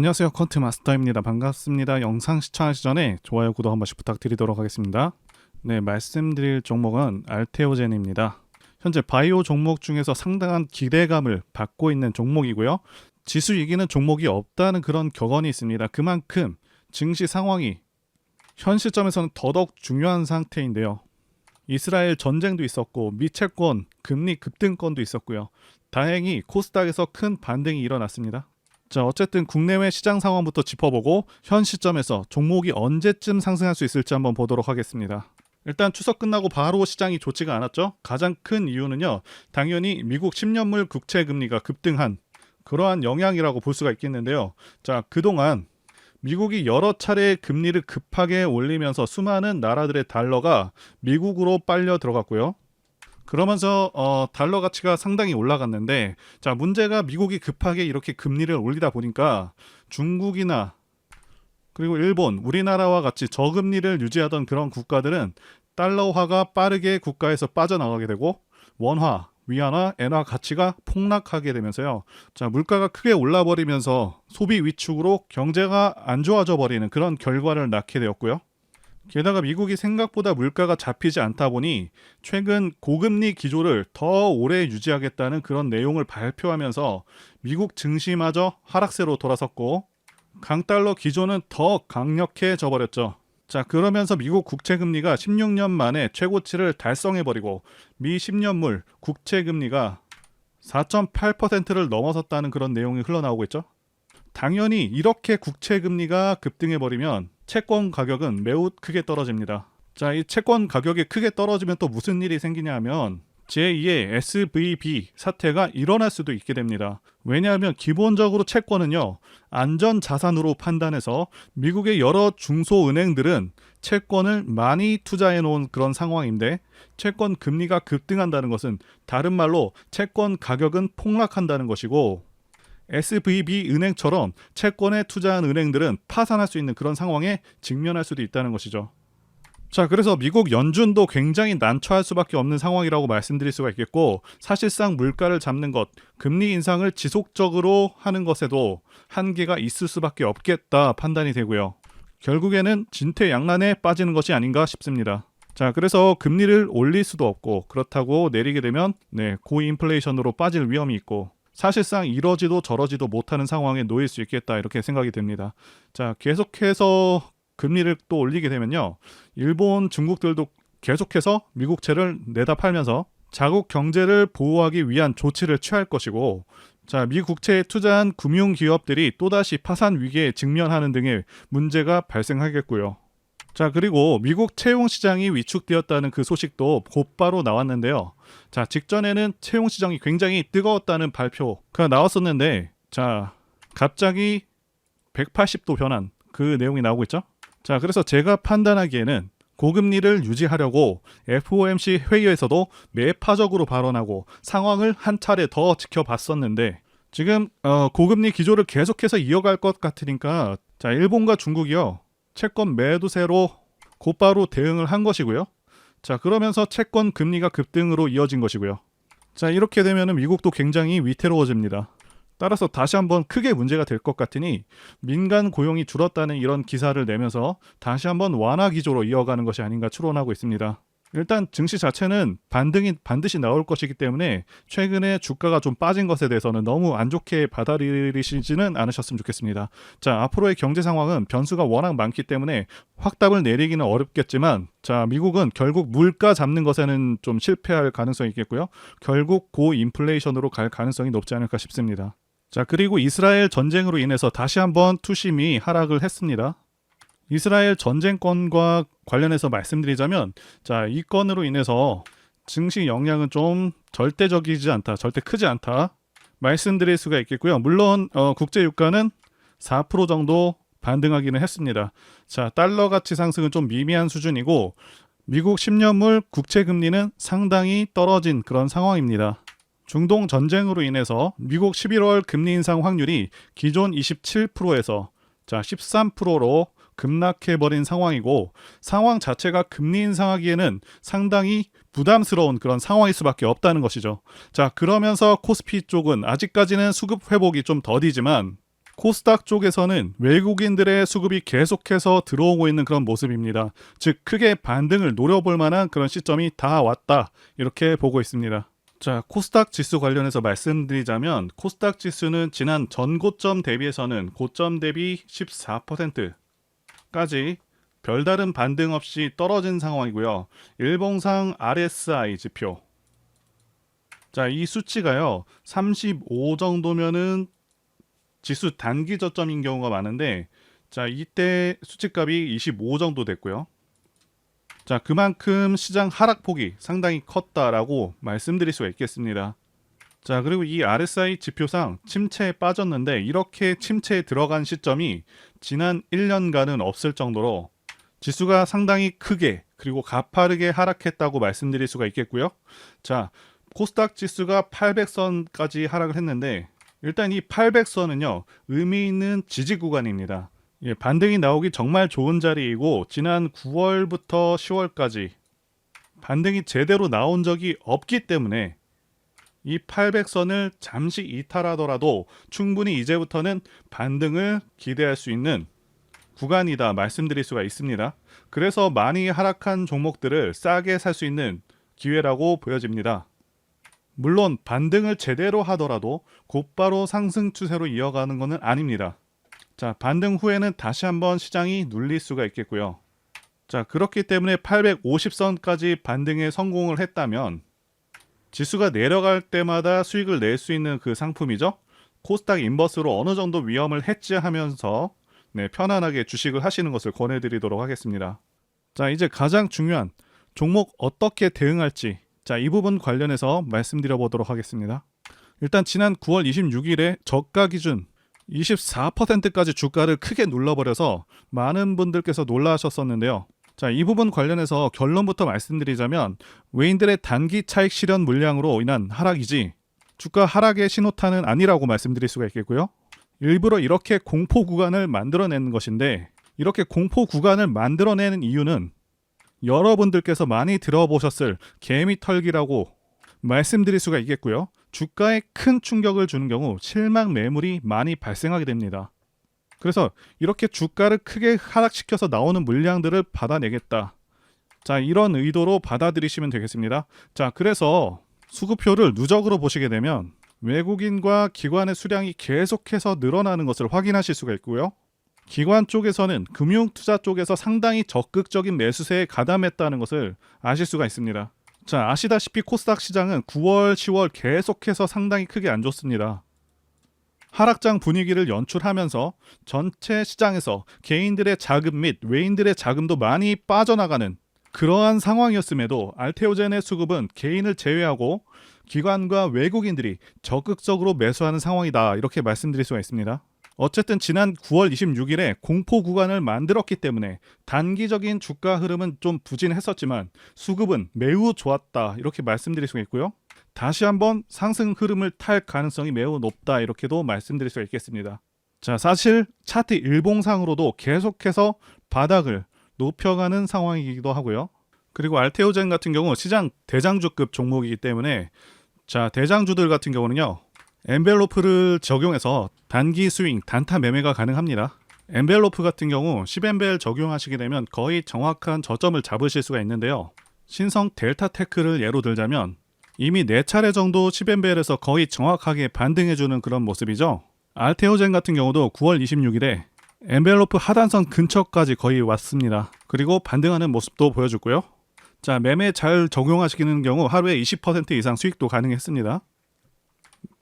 안녕하세요, 컨트 마스터입니다. 반갑습니다. 영상 시청하시기 전에 좋아요, 구독 한 번씩 부탁드리도록 하겠습니다. 네, 말씀드릴 종목은 알테오젠입니다. 현재 바이오 종목 중에서 상당한 기대감을 받고 있는 종목이고요. 지수 이기는 종목이 없다는 그런 격언이 있습니다. 그만큼 증시 상황이 현 시점에서는 더더욱 중요한 상태인데요. 이스라엘 전쟁도 있었고 미채권 금리 급등권도 있었고요. 다행히 코스닥에서 큰 반등이 일어났습니다. 자, 어쨌든 국내외 시장 상황부터 짚어보고 현 시점에서 종목이 언제쯤 상승할 수 있을지 한번 보도록 하겠습니다. 일단 추석 끝나고 바로 시장이 좋지가 않았죠. 가장 큰 이유는요, 당연히 미국 10년물 국채 금리가 급등한 그러한 영향이라고 볼 수가 있겠는데요. 자, 그동안 미국이 여러 차례 금리를 급하게 올리면서 수많은 나라들의 달러가 미국으로 빨려 들어갔고요. 그러면서 달러 가치가 상당히 올라갔는데, 자, 문제가 미국이 급하게 이렇게 금리를 올리다 보니까 중국이나 그리고 일본, 우리나라와 같이 저금리를 유지하던 그런 국가들은 달러화가 빠르게 국가에서 빠져나가게 되고 원화, 위안화, 엔화 가치가 폭락하게 되면서요. 자, 물가가 크게 올라버리면서 소비 위축으로 경제가 안 좋아져 버리는 그런 결과를 낳게 되었고요. 게다가 미국이 생각보다 물가가 잡히지 않다 보니 최근 고금리 기조를 더 오래 유지하겠다는 그런 내용을 발표하면서 미국 증시마저 하락세로 돌아섰고 강달러 기조는 더 강력해져 버렸죠. 자, 그러면서 미국 국채금리가 16년 만에 최고치를 달성해버리고 미 10년물 국채금리가 4.8%를 넘어섰다는 그런 내용이 흘러나오고 있죠. 당연히 이렇게 국채금리가 급등해버리면 채권 가격은 매우 크게 떨어집니다. 자, 이 채권 가격이 크게 떨어지면 또 무슨 일이 생기냐 하면 제2의 SVB 사태가 일어날 수도 있게 됩니다. 왜냐하면 기본적으로 채권은요, 안전자산으로 판단해서 미국의 여러 중소은행들은 채권을 많이 투자해 놓은 그런 상황인데, 채권 금리가 급등한다는 것은 다른 말로 채권 가격은 폭락한다는 것이고, SVB 은행처럼 채권에 투자한 은행들은 파산할 수 있는 그런 상황에 직면할 수도 있다는 것이죠. 자, 그래서 미국 연준도 굉장히 난처할 수밖에 없는 상황이라고 말씀드릴 수가 있겠고, 사실상 물가를 잡는 것, 금리 인상을 지속적으로 하는 것에도 한계가 있을 수밖에 없겠다 판단이 되고요. 결국에는 진퇴양난에 빠지는 것이 아닌가 싶습니다. 자, 그래서 금리를 올릴 수도 없고, 그렇다고 내리게 되면 고인플레이션으로 빠질 위험이 있고, 사실상 이러지도 저러지도 못하는 상황에 놓일 수 있겠다, 이렇게 생각이 됩니다. 자, 계속해서 금리를 또 올리게 되면요, 일본, 중국들도 계속해서 미국채를 내다 팔면서 자국 경제를 보호하기 위한 조치를 취할 것이고, 자, 미국채에 투자한 금융기업들이 또다시 파산 위기에 직면하는 등의 문제가 발생하겠고요. 자, 그리고 미국 채용 시장이 위축되었다는 그 소식도 곧바로 나왔는데요. 자, 직전에는 채용 시장이 굉장히 뜨거웠다는 발표가 나왔었는데, 자, 갑자기 180도 변한 그 내용이 나오고 있죠. 자, 그래서 제가 판단하기에는 고금리를 유지하려고 FOMC 회의에서도 매파적으로 발언하고 상황을 한 차례 더 지켜봤었는데, 지금 고금리 기조를 계속해서 이어갈 것 같으니까, 자, 일본과 중국이요, 채권 매도세로 곧바로 대응을 한 것이고요. 자, 그러면서 채권 금리가 급등으로 이어진 것이고요. 자, 이렇게 되면 미국도 굉장히 위태로워집니다. 따라서 다시 한번 크게 문제가 될 것 같으니 민간 고용이 줄었다는 이런 기사를 내면서 다시 한번 완화 기조로 이어가는 것이 아닌가 추론하고 있습니다. 일단 증시 자체는 반등이 반드시 나올 것이기 때문에 최근에 주가가 좀 빠진 것에 대해서는 너무 안 좋게 받아들이시지는 않으셨으면 좋겠습니다. 자, 앞으로의 경제 상황은 변수가 워낙 많기 때문에 확답을 내리기는 어렵겠지만, 자, 미국은 결국 물가 잡는 것에는 좀 실패할 가능성이 있겠고요. 결국 고인플레이션으로 갈 가능성이 높지 않을까 싶습니다. 자, 그리고 이스라엘 전쟁으로 인해서 다시 한번 투심이 하락을 했습니다. 이스라엘 전쟁권과 관련해서 말씀드리자면, 자, 이 건으로 인해서 증시 영향은 좀 절대적이지 않다, 절대 크지 않다 말씀드릴 수가 있겠고요. 물론 국제 유가는 4% 정도 반등하기는 했습니다. 자, 달러 가치 상승은 좀 미미한 수준이고 미국 10년물 국채 금리는 상당히 떨어진 그런 상황입니다. 중동 전쟁으로 인해서 미국 11월 금리 인상 확률이 기존 27%에서 자, 13%로 급락해버린 상황이고, 상황 자체가 금리 인상하기에는 상당히 부담스러운 그런 상황일 수밖에 없다는 것이죠. 자, 그러면서 코스피 쪽은 아직까지는 수급 회복이 좀 더디지만 코스닥 쪽에서는 외국인들의 수급이 계속해서 들어오고 있는 그런 모습입니다. 즉 크게 반등을 노려볼 만한 그런 시점이 다 왔다 이렇게 보고 있습니다. 자, 코스닥 지수 관련해서 말씀드리자면 코스닥 지수는 지난 전고점 대비해서는 고점 대비 14%까지 별다른 반등 없이 떨어진 상황이고요. 일봉상 RSI 지표, 자, 이 수치가요 35 정도면은 지수 단기 저점인 경우가 많은데, 자, 이때 수치값이 25 정도 됐고요. 자, 그만큼 시장 하락폭이 상당히 컸다라고 말씀드릴 수가 있겠습니다. 자, 그리고 이 RSI 지표상 침체에 빠졌는데 이렇게 침체에 들어간 시점이 지난 1년간은 없을 정도로 지수가 상당히 크게 그리고 가파르게 하락했다고 말씀드릴 수가 있겠고요. 자, 코스닥 지수가 800선까지 하락을 했는데 일단 이 800선은요 의미 있는 지지 구간입니다. 예, 반등이 나오기 정말 좋은 자리이고 지난 9월부터 10월까지 반등이 제대로 나온 적이 없기 때문에 이 800선을 잠시 이탈하더라도 충분히 이제부터는 반등을 기대할 수 있는 구간이다 말씀드릴 수가 있습니다. 그래서 많이 하락한 종목들을 싸게 살 수 있는 기회라고 보여집니다. 물론 반등을 제대로 하더라도 곧바로 상승 추세로 이어가는 것은 아닙니다. 자, 반등 후에는 다시 한번 시장이 눌릴 수가 있겠고요. 자, 그렇기 때문에 850선까지 반등에 성공을 했다면 지수가 내려갈 때마다 수익을 낼 수 있는 그 상품이죠. 코스닥 인버스로 어느 정도 위험을 해지하면서 편안하게 주식을 하시는 것을 권해드리도록 하겠습니다. 자, 이제 가장 중요한 종목 어떻게 대응할지, 자, 이 부분 관련해서 말씀드려 보도록 하겠습니다. 일단 지난 9월 26일에 저가 기준 24%까지 주가를 크게 눌러버려서 많은 분들께서 놀라셨었는데요. 자, 이 부분 관련해서 결론부터 말씀드리자면 외인들의 단기 차익 실현 물량으로 인한 하락이지 주가 하락의 신호탄은 아니라고 말씀드릴 수가 있겠고요. 일부러 이렇게 공포 구간을 만들어내는 것인데, 이렇게 공포 구간을 만들어내는 이유는 여러분들께서 많이 들어보셨을 개미 털기라고 말씀드릴 수가 있겠고요. 주가에 큰 충격을 주는 경우 실망 매물이 많이 발생하게 됩니다. 그래서 이렇게 주가를 크게 하락시켜서 나오는 물량들을 받아내겠다. 자, 이런 의도로 받아들이시면 되겠습니다. 자, 그래서 수급표를 누적으로 보시게 되면 외국인과 기관의 수량이 계속해서 늘어나는 것을 확인하실 수가 있고요. 기관 쪽에서는 금융투자 쪽에서 상당히 적극적인 매수세에 가담했다는 것을 아실 수가 있습니다. 자, 아시다시피 코스닥 시장은 9월, 10월 계속해서 상당히 크게 안 좋습니다. 하락장 분위기를 연출하면서 전체 시장에서 개인들의 자금 및 외인들의 자금도 많이 빠져나가는 그러한 상황이었음에도 알테오젠의 수급은 개인을 제외하고 기관과 외국인들이 적극적으로 매수하는 상황이다, 이렇게 말씀드릴 수가 있습니다. 어쨌든 지난 9월 26일에 공포 구간을 만들었기 때문에 단기적인 주가 흐름은 좀 부진했었지만 수급은 매우 좋았다, 이렇게 말씀드릴 수가 있고요. 다시 한번 상승 흐름을 탈 가능성이 매우 높다, 이렇게도 말씀드릴 수가 있겠습니다. 자, 사실 차트 일봉상으로도 계속해서 바닥을 높여가는 상황이기도 하고요. 그리고 알테오젠 같은 경우 시장 대장주급 종목이기 때문에, 자, 대장주들 같은 경우는요 엔벨로프를 적용해서 단기 스윙, 단타 매매가 가능합니다. 엔벨로프 같은 경우 10엔벨 적용하시게 되면 거의 정확한 저점을 잡으실 수가 있는데요. 신성 델타테크를 예로 들자면 이미 4차례 정도 10엔벨에서 거의 정확하게 반등해주는 그런 모습이죠. 알테오젠 같은 경우도 9월 26일에 엔벨로프 하단선 근처까지 거의 왔습니다. 그리고 반등하는 모습도 보여줬고요. 자, 매매 잘 적용하시는 경우 하루에 20% 이상 수익도 가능했습니다.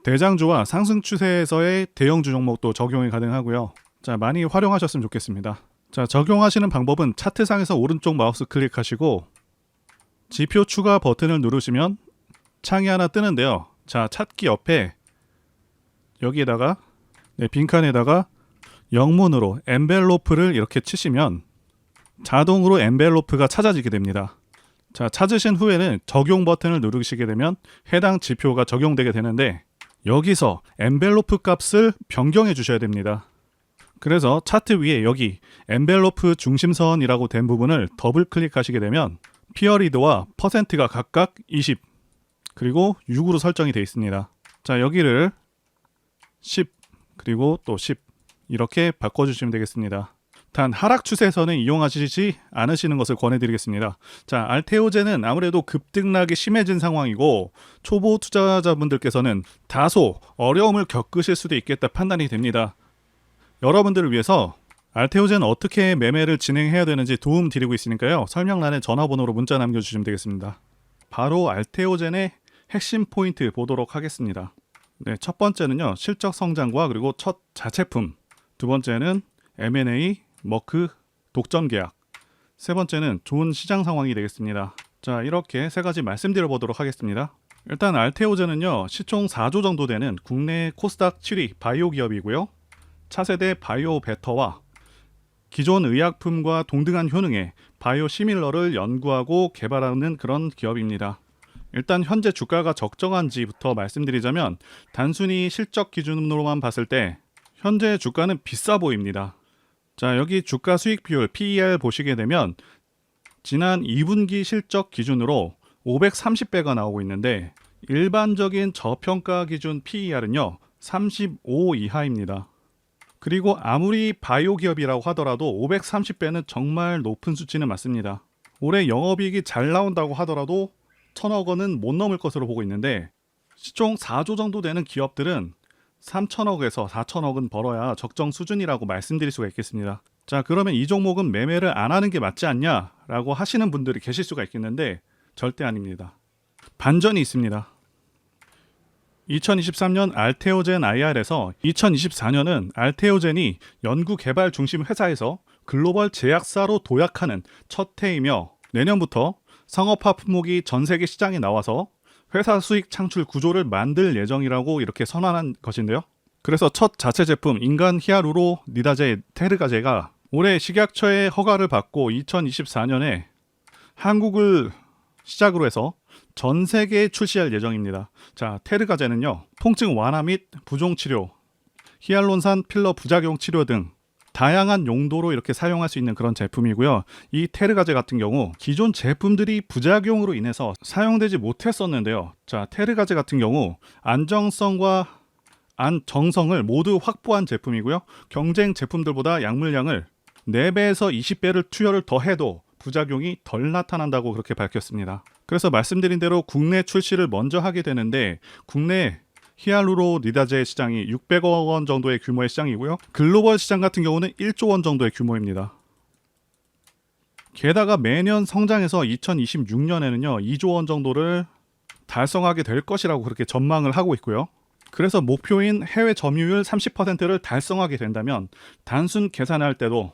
대장주와 상승 추세에서의 대형주 종목도 적용이 가능하고요. 자, 많이 활용하셨으면 좋겠습니다. 자, 적용하시는 방법은 차트상에서 오른쪽 마우스 클릭하시고 지표 추가 버튼을 누르시면 창이 하나 뜨는데요. 자, 찾기 옆에 여기에다가 빈칸에다가 영문으로 엔벨로프를 이렇게 치시면 자동으로 엔벨로프가 찾아지게 됩니다. 자, 찾으신 후에는 적용 버튼을 누르시게 되면 해당 지표가 적용되게 되는데, 여기서 엔벨로프 값을 변경해 주셔야 됩니다. 그래서 차트 위에 여기 엔벨로프 중심선이라고 된 부분을 더블 클릭하시게 되면 피어리드와 퍼센트가 각각 20 그리고 6으로 설정이 되어 있습니다. 자, 여기를 10 그리고 또 10 이렇게 바꿔주시면 되겠습니다. 단 하락 추세에서는 이용하시지 않으시는 것을 권해드리겠습니다. 자, 알테오젠은 아무래도 급등락이 심해진 상황이고 초보 투자자분들께서는 다소 어려움을 겪으실 수도 있겠다 판단이 됩니다. 여러분들을 위해서 알테오젠 어떻게 매매를 진행해야 되는지 도움 드리고 있으니까요. 설명란에 전화번호로 문자 남겨주시면 되겠습니다. 바로 알테오젠의 핵심 포인트 보도록 하겠습니다. 네, 첫 번째는요, 실적 성장과 그리고 첫 자체품. 두 번째는 M&A, 머크, 독점 계약. 세 번째는 좋은 시장 상황이 되겠습니다. 자, 이렇게 세 가지 말씀드려 보도록 하겠습니다. 일단 알테오젠은요, 시총 4조 정도 되는 국내 코스닥 7위 바이오 기업이고요. 차세대 바이오 베터와 기존 의약품과 동등한 효능의 바이오 시밀러를 연구하고 개발하는 그런 기업입니다. 일단 현재 주가가 적정한지부터 말씀드리자면 단순히 실적 기준으로만 봤을 때 현재 주가는 비싸 보입니다. 자, 여기 주가 수익 비율 PER 보시게 되면 지난 2분기 실적 기준으로 530배가 나오고 있는데 일반적인 저평가 기준 PER은요 35 이하입니다. 그리고 아무리 바이오 기업이라고 하더라도 530배는 정말 높은 수치는 맞습니다. 올해 영업이익이 잘 나온다고 하더라도 1,000억 원은 못 넘을 것으로 보고 있는데 시총 4조 정도 되는 기업들은 3,000억에서 4,000억은 벌어야 적정 수준이라고 말씀드릴 수가 있겠습니다. 자, 그러면 이 종목은 매매를 안 하는 게 맞지 않냐 라고 하시는 분들이 계실 수가 있겠는데 절대 아닙니다. 반전이 있습니다. 2023년 알테오젠 IR에서 2024년은 알테오젠이 연구개발 중심 회사에서 글로벌 제약사로 도약하는 첫 해이며 내년부터 상업화 품목이 전 세계 시장에 나와서 회사 수익 창출 구조를 만들 예정이라고 이렇게 선언한 것인데요. 그래서 첫 자체 제품 인간 히알루로 니다제 테르가제가 올해 식약처의 허가를 받고 2024년에 한국을 시작으로 해서 전 세계에 출시할 예정입니다. 자, 테르가제는요, 통증 완화 및 부종 치료, 히알론산 필러 부작용 치료 등 다양한 용도로 이렇게 사용할 수 있는 그런 제품이고요. 이 테르가제 같은 경우 기존 제품들이 부작용으로 인해서 사용되지 못했었는데요. 자, 테르가제 같은 경우 안정성과 안정성을 모두 확보한 제품이고요. 경쟁 제품들보다 약물량을 4배에서 20배를 투여를 더해도 부작용이 덜 나타난다고 그렇게 밝혔습니다. 그래서 말씀드린 대로 국내 출시를 먼저 하게 되는데 국내 히알루로 니다제 시장이 600억 원 정도의 규모의 시장이고요. 글로벌 시장 같은 경우는 1조 원 정도의 규모입니다. 게다가 매년 성장해서 2026년에는요 2조 원 정도를 달성하게 될 것이라고 그렇게 전망을 하고 있고요. 그래서 목표인 해외 점유율 30%를 달성하게 된다면 단순 계산할 때도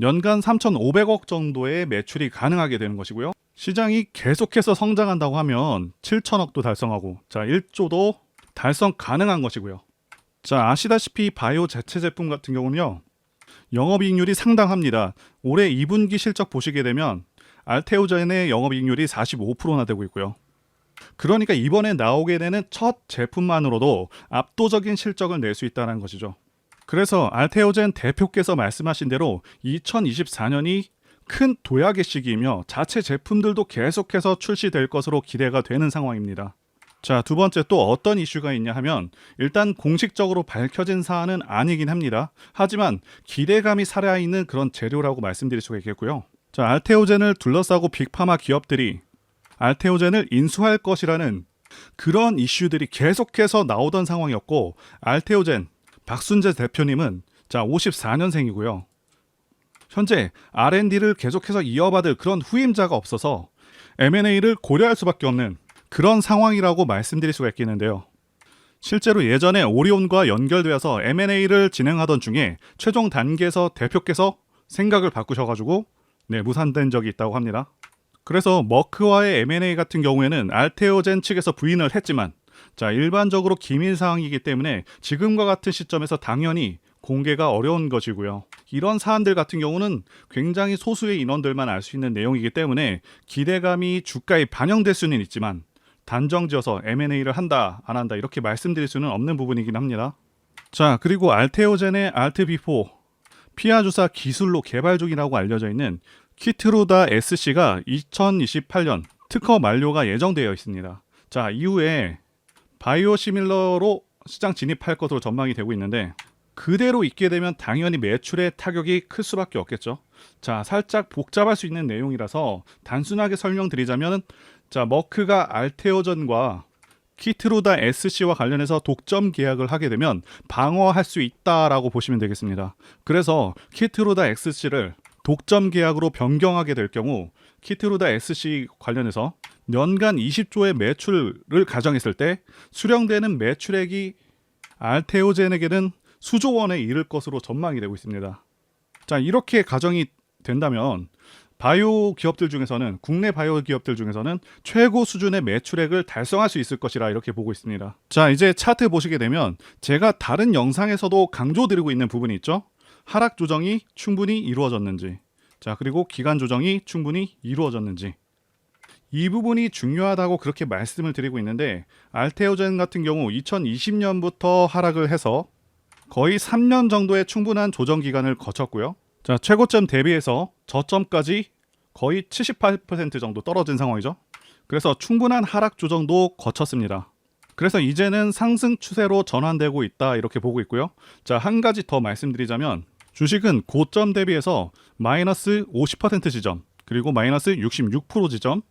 연간 3,500억 정도의 매출이 가능하게 되는 것이고요. 시장이 계속해서 성장한다고 하면 7천억도 달성하고, 자, 1조도 달성 가능한 것이고요. 자, 아시다시피 바이오 자체 제품 같은 경우는요, 영업이익률이 상당합니다. 올해 2분기 실적 보시게 되면 알테오젠의 영업이익률이 45%나 되고 있고요. 그러니까 이번에 나오게 되는 첫 제품만으로도 압도적인 실적을 낼 수 있다는 것이죠. 그래서 알테오젠 대표께서 말씀하신 대로 2024년이 큰 도약의 시기이며 자체 제품들도 계속해서 출시될 것으로 기대가 되는 상황입니다. 자, 두 번째 또 어떤 이슈가 있냐 하면 일단 공식적으로 밝혀진 사안은 아니긴 합니다. 하지만 기대감이 살아있는 그런 재료라고 말씀드릴 수가 있겠고요. 자, 알테오젠을 둘러싸고 빅파마 기업들이 알테오젠을 인수할 것이라는 그런 이슈들이 계속해서 나오던 상황이었고, 알테오젠 박순재 대표님은 자 54년생이고요. 현재 R&D를 계속해서 이어받을 그런 후임자가 없어서 M&A를 고려할 수밖에 없는 그런 상황이라고 말씀드릴 수가 있겠는데요. 실제로 예전에 오리온과 연결되어서 M&A를 진행하던 중에 최종 단계에서 대표께서 생각을 바꾸셔가지고 무산된 적이 있다고 합니다. 그래서 머크와의 M&A 같은 경우에는 알테오젠 측에서 부인을 했지만 자, 일반적으로 기밀 사항이기 때문에 지금과 같은 시점에서 당연히 공개가 어려운 것이고요. 이런 사안들 같은 경우는 굉장히 소수의 인원들만 알 수 있는 내용이기 때문에 기대감이 주가에 반영될 수는 있지만 단정지어서 M&A를 한다 안 한다 이렇게 말씀드릴 수는 없는 부분이긴 합니다. 자, 그리고 알테오젠의 알트비포 피하 주사 기술로 개발 중이라고 알려져 있는 키트루다 SC가 2028년 특허 만료가 예정되어 있습니다. 자, 이후에 바이오시밀러로 시장 진입할 것으로 전망이 되고 있는데 그대로 있게 되면 당연히 매출에 타격이 클 수밖에 없겠죠. 자, 살짝 복잡할 수 있는 내용이라서 단순하게 설명드리자면, 자, 머크가 알테오전과 키트루다 SC와 관련해서 독점 계약을 하게 되면 방어할 수 있다라고 보시면 되겠습니다. 그래서 키트루다 SC를 독점 계약으로 변경하게 될 경우 키트루다 SC 관련해서 연간 20조의 매출을 가정했을 때 수령되는 매출액이 알테오젠에게는 수조 원에 이를 것으로 전망이 되고 있습니다. 자, 이렇게 가정이 된다면 바이오 기업들 중에서는, 국내 바이오 기업들 중에서는 최고 수준의 매출액을 달성할 수 있을 것이라 이렇게 보고 있습니다. 자, 이제 차트 보시게 되면 제가 다른 영상에서도 강조드리고 있는 부분이 있죠. 하락 조정이 충분히 이루어졌는지, 자, 그리고 기간 조정이 충분히 이루어졌는지, 이 부분이 중요하다고 그렇게 말씀을 드리고 있는데, 알테오젠 같은 경우 2020년부터 하락을 해서 거의 3년 정도의 충분한 조정 기간을 거쳤고요. 자, 최고점 대비해서 저점까지 거의 78% 정도 떨어진 상황이죠. 그래서 충분한 하락 조정도 거쳤습니다. 그래서 이제는 상승 추세로 전환되고 있다 이렇게 보고 있고요. 자, 한 가지 더 말씀드리자면 주식은 고점 대비해서 마이너스 50% 지점, 그리고 마이너스 66% 지점,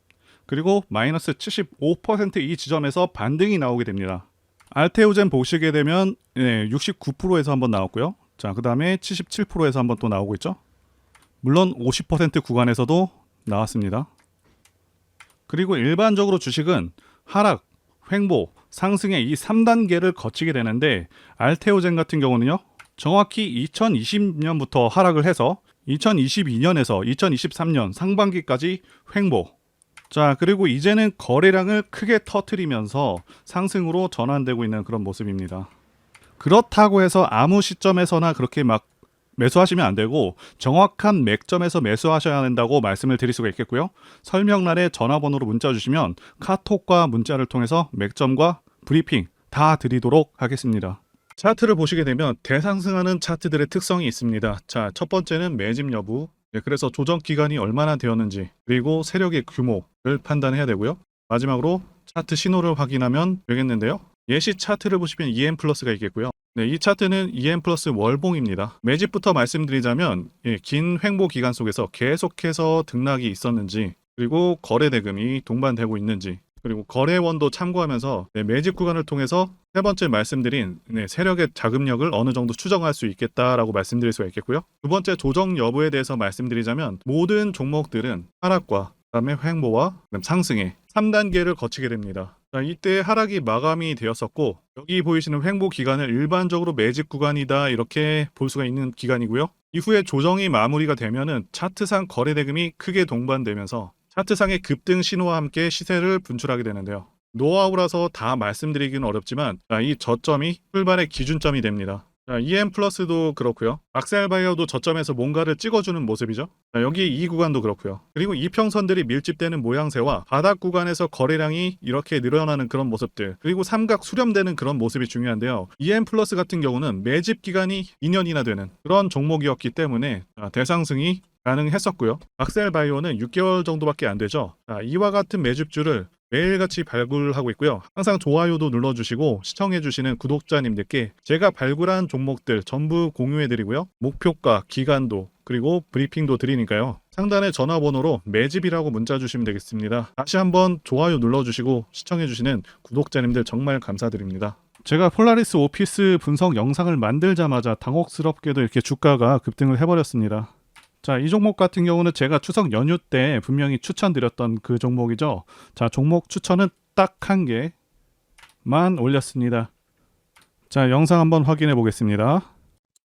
그리고 마이너스 75%이 지점에서 반등이 나오게 됩니다. 알테오젠 보시게 되면 69%에서 한번 나왔고요. 자, 그 다음에 77%에서 한번 또 나오고 있죠. 물론 50% 구간에서도 나왔습니다. 그리고 일반적으로 주식은 하락, 횡보, 상승의 이 3단계를 거치게 되는데, 알테오젠 같은 경우는요, 정확히 2020년부터 하락을 해서 2022년에서 2023년 상반기까지 횡보. 자, 그리고 이제는 거래량을 크게 터뜨리면서 상승으로 전환되고 있는 그런 모습입니다. 그렇다고 해서 아무 시점에서나 그렇게 막 매수하시면 안 되고 정확한 맥점에서 매수하셔야 된다고 말씀을 드릴 수가 있겠고요. 설명란에 전화번호로 문자 주시면 카톡과 문자를 통해서 맥점과 브리핑 다 드리도록 하겠습니다. 차트를 보시게 되면 대상승하는 차트들의 특성이 있습니다. 자, 첫 번째는 매집 여부, 그래서 조정 기간이 얼마나 되었는지, 그리고 세력의 규모를 판단해야 되고요. 마지막으로 차트 신호를 확인하면 되겠는데요. 예시 차트를 보시면 EM 플러스가 있겠고요. 네, 이 차트는 EM 플러스 월봉입니다. 매집부터 말씀드리자면 긴 횡보 기간 속에서 계속해서 등락이 있었는지, 그리고 거래 대금이 동반되고 있는지, 그리고 거래원도 참고하면서 매집 구간을 통해서 세 번째 말씀드린 세력의 자금력을 어느 정도 추정할 수 있겠다라고 말씀드릴 수가 있겠고요. 두 번째 조정 여부에 대해서 말씀드리자면 모든 종목들은 하락과 그다음에 횡보와 상승의 3단계를 거치게 됩니다. 자, 이때 하락이 마감이 되었었고, 여기 보이시는 횡보 기간을 일반적으로 매집 구간이다 이렇게 볼 수가 있는 기간이고요. 이후에 조정이 마무리가 되면은 차트상 거래 대금이 크게 동반되면서 차트상의 급등 신호와 함께 시세를 분출하게 되는데요. 노하우라서 다 말씀드리기는 어렵지만, 자, 이 저점이 출발의 기준점이 됩니다. 자, EM 플러스도 그렇고요. 악셀바이어도 저점에서 뭔가를 찍어주는 모습이죠. 자, 여기 이 구간도 그렇고요. 그리고 이평선들이 밀집되는 모양새와 바닥 구간에서 거래량이 이렇게 늘어나는 그런 모습들, 그리고 삼각 수렴되는 그런 모습이 중요한데요. EM 플러스 같은 경우는 매집 기간이 2년이나 되는 그런 종목이었기 때문에 대상승이 가능했었고요. 악셀바이오는 6개월 정도밖에 안 되죠. 자, 이와 같은 매집주를 매일같이 발굴하고 있고요. 항상 좋아요도 눌러주시고 시청해주시는 구독자님들께 제가 발굴한 종목들 전부 공유해드리고요. 목표가, 기간도, 그리고 브리핑도 드리니까요. 상단에 전화번호로 매집이라고 문자 주시면 되겠습니다. 다시 한번 좋아요 눌러주시고 시청해주시는 구독자님들 정말 감사드립니다. 제가 폴라리스 오피스 분석 영상을 만들자마자 당혹스럽게도 이렇게 주가가 급등을 해버렸습니다. 자, 이 종목 같은 경우는 제가 추석 연휴 때 분명히 추천드렸던 그 종목이죠. 자, 종목 추천은 딱 한 개만 올렸습니다. 자, 영상 한번 확인해 보겠습니다.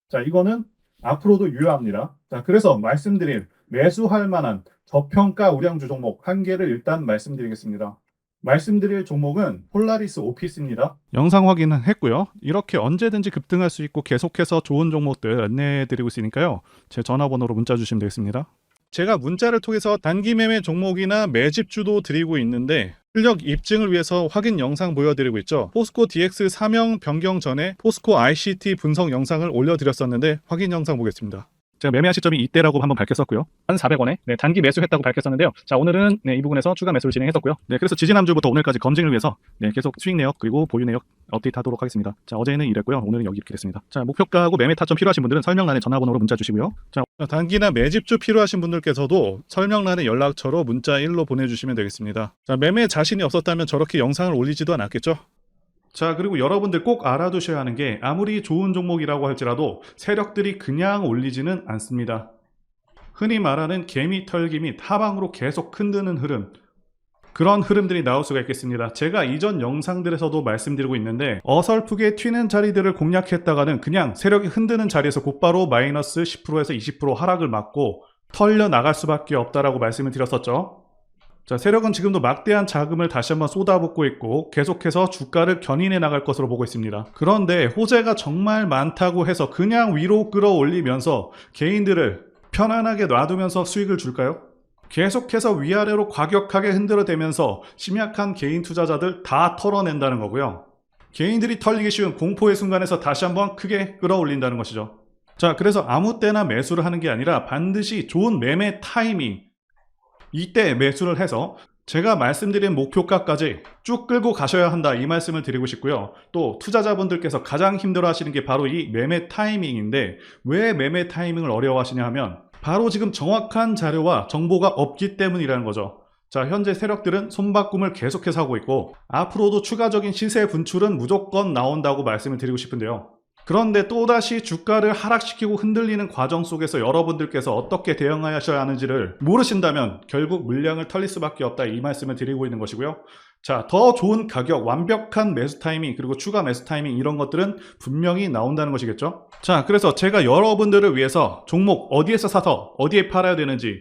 자, 이거는 앞으로도 유효합니다. 자, 그래서 말씀드릴 매수할 만한 저평가 우량주 종목 한 개를 일단 말씀드리겠습니다. 말씀드릴 종목은 폴라리스 오피스입니다. 영상 확인은 했고요. 이렇게 언제든지 급등할 수 있고 계속해서 좋은 종목들 안내해드리고 있으니까요. 제 전화번호로 문자 주시면 되겠습니다. 제가 문자를 통해서 단기 매매 종목이나 매집주도 드리고 있는데 실력 입증을 위해서 확인 영상 보여드리고 있죠. 포스코 DX 사명 변경 전에 포스코 ICT 분석 영상을 올려드렸었는데 확인 영상 보겠습니다. 제가 매매한 시점이 이때라고 한번 밝혔었고요. 1,400원에 단기 매수했다고 밝혔었는데요. 자, 오늘은 이 부분에서 추가 매수를 진행했었고요. 그래서 지지난주부터 오늘까지 검증을 위해서 계속 수익 내역 그리고 보유 내역 업데이트하도록 하겠습니다. 자, 어제는 이랬고요. 오늘은 여기 이렇게 됐습니다. 자, 목표가하고 매매 타점 필요하신 분들은 설명란에 전화번호로 문자 주시고요. 자, 단기나 매집주 필요하신 분들께서도 설명란에 연락처로 문자 1로 보내주시면 되겠습니다. 자, 매매 자신이 없었다면 저렇게 영상을 올리지도 않았겠죠? 자, 그리고 여러분들 꼭 알아두셔야 하는 게 아무리 좋은 종목이라고 할지라도 세력들이 그냥 올리지는 않습니다. 흔히 말하는 개미 털기 및 하방으로 계속 흔드는 흐름, 그런 흐름들이 나올 수가 있겠습니다. 제가 이전 영상들에서도 말씀드리고 있는데 어설프게 튀는 자리들을 공략했다가는 그냥 세력이 흔드는 자리에서 곧바로 마이너스 10%에서 20% 하락을 맞고 털려 나갈 수밖에 없다라고 말씀을 드렸었죠. 자, 세력은 지금도 막대한 자금을 다시 한번 쏟아붓고 있고 계속해서 주가를 견인해 나갈 것으로 보고 있습니다. 그런데 호재가 정말 많다고 해서 그냥 위로 끌어올리면서 개인들을 편안하게 놔두면서 수익을 줄까요? 계속해서 위아래로 과격하게 흔들어대면서 심약한 개인 투자자들 다 털어낸다는 거고요. 개인들이 털리기 쉬운 공포의 순간에서 다시 한번 크게 끌어올린다는 것이죠. 자, 그래서 아무 때나 매수를 하는 게 아니라 반드시 좋은 매매 타이밍, 이때 매수를 해서 제가 말씀드린 목표가까지 쭉 끌고 가셔야 한다, 이 말씀을 드리고 싶고요. 또 투자자분들께서 가장 힘들어 하시는 게 바로 이 매매 타이밍인데 왜 매매 타이밍을 어려워하시냐 하면 바로 지금 정확한 자료와 정보가 없기 때문이라는 거죠. 자, 현재 세력들은 손바꿈을 계속해서 하고 있고 앞으로도 추가적인 시세 분출은 무조건 나온다고 말씀을 드리고 싶은데요. 그런데 또다시 주가를 하락시키고 흔들리는 과정 속에서 여러분들께서 어떻게 대응하셔야 하는지를 모르신다면 결국 물량을 털릴 수밖에 없다, 이 말씀을 드리고 있는 것이고요. 자, 더 좋은 가격, 완벽한 매수 타이밍, 그리고 추가 매수 타이밍, 이런 것들은 분명히 나온다는 것이겠죠. 자, 그래서 제가 여러분들을 위해서 종목 어디에서 사서 어디에 팔아야 되는지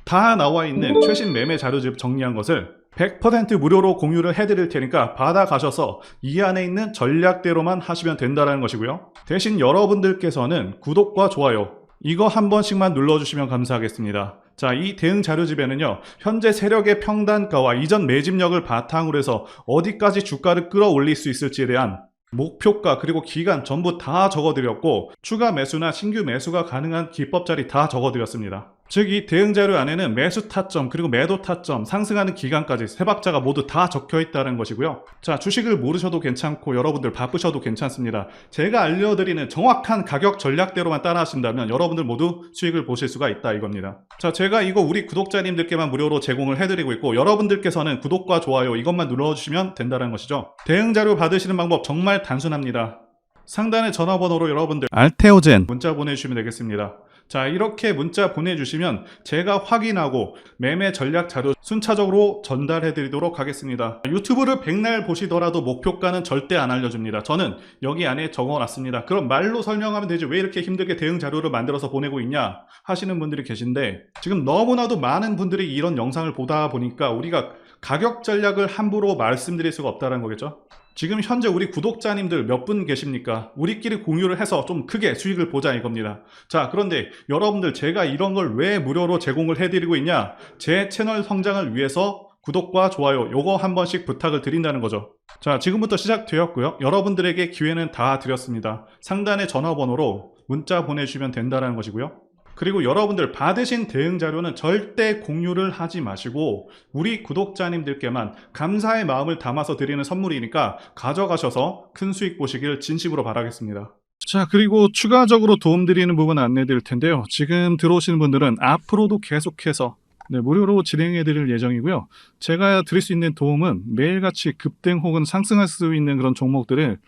다 나와 있는 최신 매매 자료집 정리한 것을 100% 무료로 공유를 해드릴 테니까 받아가셔서 이 안에 있는 전략대로만 하시면 된다는 것이고요. 대신 여러분들께서는 구독과 좋아요 이거 한 번씩만 눌러주시면 감사하겠습니다. 자, 이 대응 자료집에는요, 현재 세력의 평단가와 이전 매집력을 바탕으로 해서 어디까지 주가를 끌어올릴 수 있을지에 대한 목표가 그리고 기간 전부 다 적어드렸고 추가 매수나 신규 매수가 가능한 기법 자리 다 적어드렸습니다. 즉 이 대응 자료 안에는 매수 타점 그리고 매도 타점, 상승하는 기간까지 세 박자가 모두 다 적혀 있다는 것이고요. 자, 주식을 모르셔도 괜찮고 여러분들 바쁘셔도 괜찮습니다. 제가 알려드리는 정확한 가격 전략대로만 따라하신다면 여러분들 모두 수익을 보실 수가 있다, 이겁니다. 자, 제가 이거 우리 구독자님들께만 무료로 제공을 해드리고 있고 여러분들께서는 구독과 좋아요 이것만 눌러주시면 된다는 것이죠. 대응 자료 받으시는 방법 정말 단순합니다. 상단의 전화번호로 여러분들 알테오젠 문자 보내주시면 되겠습니다. 자, 이렇게 문자 보내주시면 제가 확인하고 매매 전략 자료 순차적으로 전달해 드리도록 하겠습니다. 유튜브를 백날 보시더라도 목표가는 절대 안 알려줍니다. 저는 여기 안에 적어놨습니다. 그럼 말로 설명하면 되지 왜 이렇게 힘들게 대응 자료를 만들어서 보내고 있냐 하시는 분들이 계신데 지금 너무나도 많은 분들이 이런 영상을 보다 보니까 우리가 가격 전략을 함부로 말씀드릴 수가 없다는 거겠죠. 지금 현재 우리 구독자님들 몇 분 계십니까? 우리끼리 공유를 해서 좀 크게 수익을 보자, 이겁니다. 자, 그런데 여러분들 제가 이런 걸 왜 무료로 제공을 해드리고 있냐? 제 채널 성장을 위해서 구독과 좋아요 요거 한 번씩 부탁을 드린다는 거죠. 자, 지금부터 시작되었고요. 여러분들에게 기회는 다 드렸습니다. 상단의 전화번호로 문자 보내주시면 된다는 것이고요. 그리고 여러분들 받으신 대응 자료는 절대 공유를 하지 마시고 우리 구독자님들께만 감사의 마음을 담아서 드리는 선물이니까 가져가셔서 큰 수익 보시길 진심으로 바라겠습니다. 자, 그리고 추가적으로 도움드리는 부분 안내 드릴 텐데요. 지금 들어오시는 분들은 앞으로도 계속해서 무료로 진행해 드릴 예정이고요. 제가 드릴 수 있는 도움은 매일같이 급등 혹은 상승할 수 있는 그런 종목들을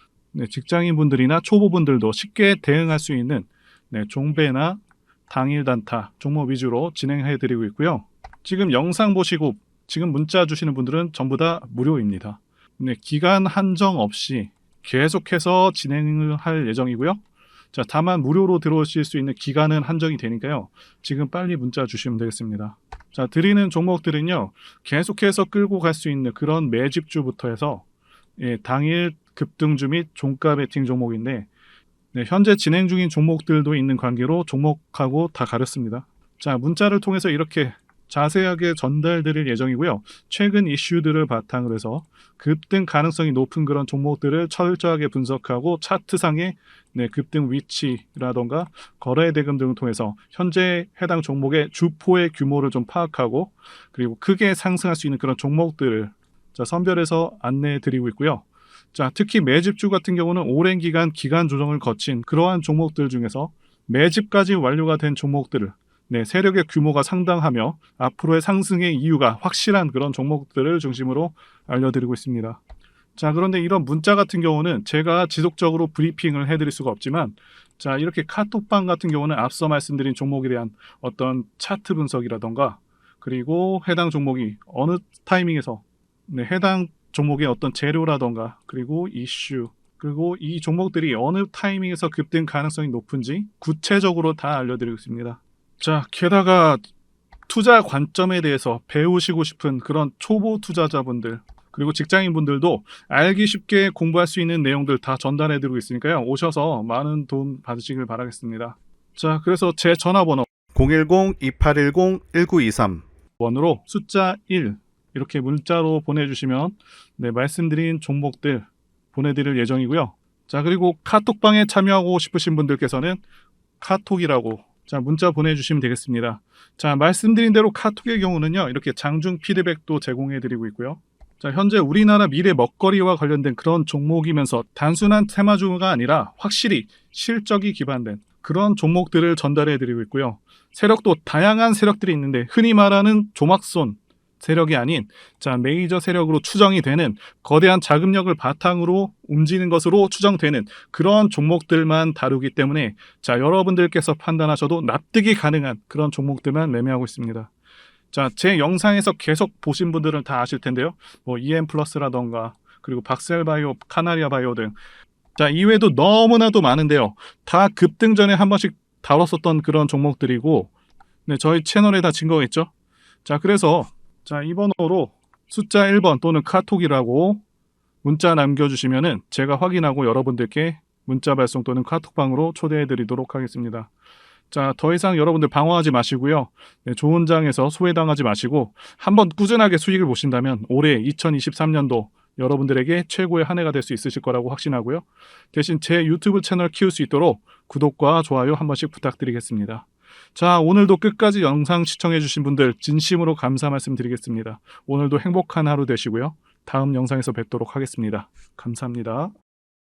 직장인분들이나 초보분들도 쉽게 대응할 수 있는 종배나 당일 단타 종목 위주로 진행해 드리고 있고요. 지금 영상 보시고 지금 문자 주시는 분들은 전부 다 무료입니다. 기간 한정 없이 계속해서 진행을 할 예정이고요. 자, 다만 무료로 들어오실 수 있는 기간은 한정이 되니까요. 지금 빨리 문자 주시면 되겠습니다. 자, 드리는 종목들은요, 계속해서 끌고 갈 수 있는 그런 매집주부터 해서 당일 급등주 및 종가 베팅 종목인데 현재 진행 중인 종목들도 있는 관계로 종목하고 다 가렸습니다. 자, 문자를 통해서 이렇게 자세하게 전달드릴 예정이고요. 최근 이슈들을 바탕으로 해서 급등 가능성이 높은 그런 종목들을 철저하게 분석하고 차트상의 급등 위치라던가 거래 대금 등을 통해서 현재 해당 종목의 주포의 규모를 좀 파악하고 그리고 크게 상승할 수 있는 그런 종목들을 선별해서 안내해 드리고 있고요. 특히 매집주 같은 경우는 오랜 기간 조정을 거친 그러한 종목들 중에서 매집까지 완료가 된 종목들을 세력의 규모가 상당하며 앞으로의 상승의 이유가 확실한 그런 종목들을 중심으로 알려드리고 있습니다. 그런데 이런 문자 같은 경우는 제가 지속적으로 브리핑을 해드릴 수가 없지만 이렇게 카톡방 같은 경우는 앞서 말씀드린 종목에 대한 어떤 차트 분석이라던가 그리고 해당 종목이 어느 타이밍에서 해당 종목의 어떤 재료라던가 그리고 이슈 그리고 이 종목들이 어느 타이밍에서 급등 가능성이 높은지 구체적으로 다 알려드리고 있습니다. 게다가 투자 관점에 대해서 배우시고 싶은 그런 초보 투자자분들 그리고 직장인분들도 알기 쉽게 공부할 수 있는 내용들 다 전달해드리고 있으니까요. 오셔서 많은 도움 받으시길 바라겠습니다. 그래서 제 전화번호 010-2810-1923 번호로 숫자 1 이렇게 문자로 보내주시면 말씀드린 종목들 보내드릴 예정이고요. 그리고 카톡방에 참여하고 싶으신 분들께서는 카톡이라고 문자 보내주시면 되겠습니다. 말씀드린 대로 카톡의 경우는요. 이렇게 장중 피드백도 제공해드리고 있고요. 현재 우리나라 미래 먹거리와 관련된 그런 종목이면서 단순한 테마주가 아니라 확실히 실적이 기반된 그런 종목들을 전달해드리고 있고요. 세력도 다양한 세력들이 있는데 흔히 말하는 조막손 세력이 아닌 메이저 세력으로 추정이 되는 거대한 자금력을 바탕으로 움직이는 것으로 추정되는 그런 종목들만 다루기 때문에 여러분들께서 판단하셔도 납득이 가능한 그런 종목들만 매매하고 있습니다. 제 영상에서 계속 보신 분들은 다 아실 텐데요. EM플러스라던가 그리고 박셀바이오, 카나리아바이오 등 이외에도 너무나도 많은데요. 다 급등 전에 한 번씩 다뤘었던 그런 종목들이고 저희 채널에 다 증거가 있죠. 그래서 이 번호로 숫자 1번 또는 카톡이라고 문자 남겨주시면은 제가 확인하고 여러분들께 문자 발송 또는 카톡방으로 초대해 드리도록 하겠습니다. 더 이상 여러분들 방황하지 마시고요. 좋은 장에서 소외당하지 마시고 한번 꾸준하게 수익을 보신다면 올해 2023년도 여러분들에게 최고의 한 해가 될 수 있으실 거라고 확신하고요. 대신 제 유튜브 채널 키울 수 있도록 구독과 좋아요 한 번씩 부탁드리겠습니다. 오늘도 끝까지 영상 시청해주신 분들 진심으로 감사 말씀드리겠습니다. 오늘도 행복한 하루 되시고요. 다음 영상에서 뵙도록 하겠습니다. 감사합니다.